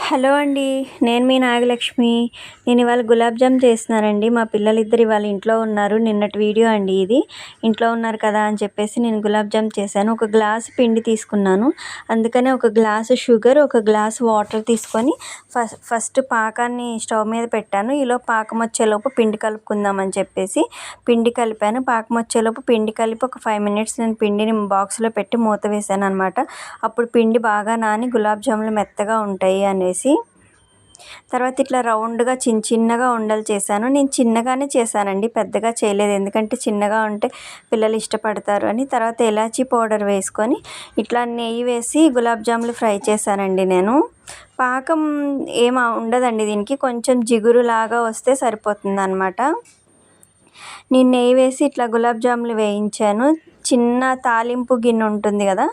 Hello అండి. నేను మీ నాగలక్ష్మి. నేను ఇవాళ గులాబ్ జామ్ చేస్తున్నానండి. మా పిల్లలిద్దరు ఇవాళ ఇంట్లో ఉన్నారు. నిన్నటి వీడియో అండి ఇది. ఇంట్లో ఉన్నారు కదా అని చెప్పేసి నేను గులాబ్ జామ్ చేశాను. ఒక గ్లాసు పిండి తీసుకున్నాను. అందుకనే ఒక గ్లాసు షుగర్, ఒక గ్లాసు వాటర్ తీసుకొని ఫస్ట్ పాకాన్ని స్టవ్ మీద పెట్టాను. ఈలోపు పాకం వచ్చేలోపు పిండి కలుపుకుందామని చెప్పేసి పిండి కలిపాను. పాకం వచ్చేలోపు పిండి కలిపి ఒక 5 మినిట్స్ నేను పిండిని బాక్స్లో పెట్టి మూత వేసాను అనమాట. అప్పుడు పిండి బాగా నాని గులాబ్ జాములు మెత్తగా ఉంటాయి అనేసి. తర్వాత ఇట్లా రౌండ్గా చిన్నగా ఉండలు చేశాను. నేను చిన్నగానే చేశానండి, పెద్దగా చేయలేదు. ఎందుకంటే చిన్నగా ఉంటే పిల్లలు ఇష్టపడతారు అని. తర్వాత ఇలాచీ పౌడర్ వేసుకొని ఇట్లా నెయ్యి వేసి గులాబ్ జాములు ఫ్రై చేశానండి నేను. పాకం ఏం ఉండదండి దీనికి, కొంచెం జిగురులాగా వస్తే సరిపోతుంది అన్నమాట. నేను నెయ్యి వేసి ఇట్లా గులాబ్ జాములు వేయించాను. చిన్న తాలింపు గిన్నె ఉంటుంది కదా,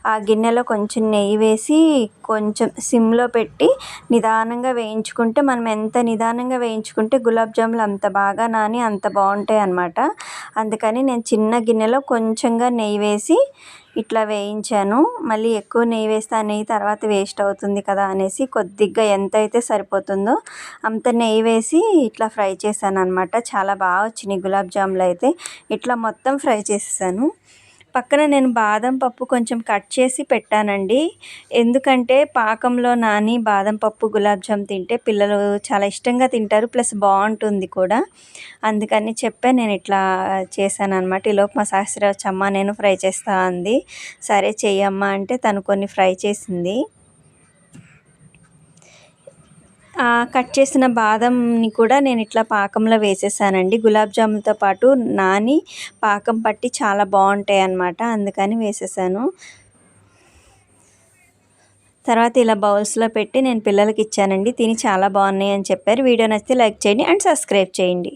ఆ గిన్నెలో కొంచెం నెయ్యి వేసి కొంచెం సిమ్లో పెట్టి నిదానంగా వేయించుకుంటే, మనం ఎంత నిదానంగా వేయించుకుంటే గులాబ్ జాములు అంత బాగా నాని అంత బాగుంటాయి అన్నమాట. అందుకని నేను చిన్న గిన్నెలో కొంచెంగా నెయ్యి వేసి ఇట్లా వేయించాను. మళ్ళీ ఎక్కువ నెయ్యి వేస్తే ఆ నెయ్యి తర్వాత వేస్ట్ అవుతుంది కదా అనేసి కొద్దిగా ఎంత అయితే సరిపోతుందో అంత నెయ్యి వేసి ఇట్లా ఫ్రై చేశాను అనమాట. చాలా బాగా వచ్చినాయి గులాబ్ జాములు అయితే. ఇట్లా మొత్తం ఫ్రై చేసేసాను. పక్కన నేను బాదం పప్పు కొంచెం కట్ చేసి పెట్టానండి. ఎందుకంటే పాకంలో నాని బాదం పప్పు గులాబ్ జామ్ తింటే పిల్లలు చాలా ఇష్టంగా తింటారు, ప్లస్ బాగుంటుంది కూడా. అందుకని నేను ఇట్లా చేశాను అనమాట. ఈలోపు మా శాస్త్రి వచ్చమ్మ నేను ఫ్రై చేస్తా అంది. సరే చెయ్యమ్మా అంటే తను కొన్ని ఫ్రై చేసింది. కట్ చేసిన బాదంని కూడా నేను ఇట్లా పాకంలో వేసేసానండి. గులాబ్ జాములతో పాటు నాని పాకం పట్టి చాలా బాగుంటాయి అన్నమాట. అందుకని వేసేసాను. తర్వాత ఇలా బౌల్స్లో పెట్టి నేను పిల్లలకి ఇచ్చానండి. తిని చాలా బాగున్నాయి అని చెప్పారు. వీడియో నచ్చితే లైక్ చేయండి అండ్ సబ్స్క్రైబ్ చేయండి.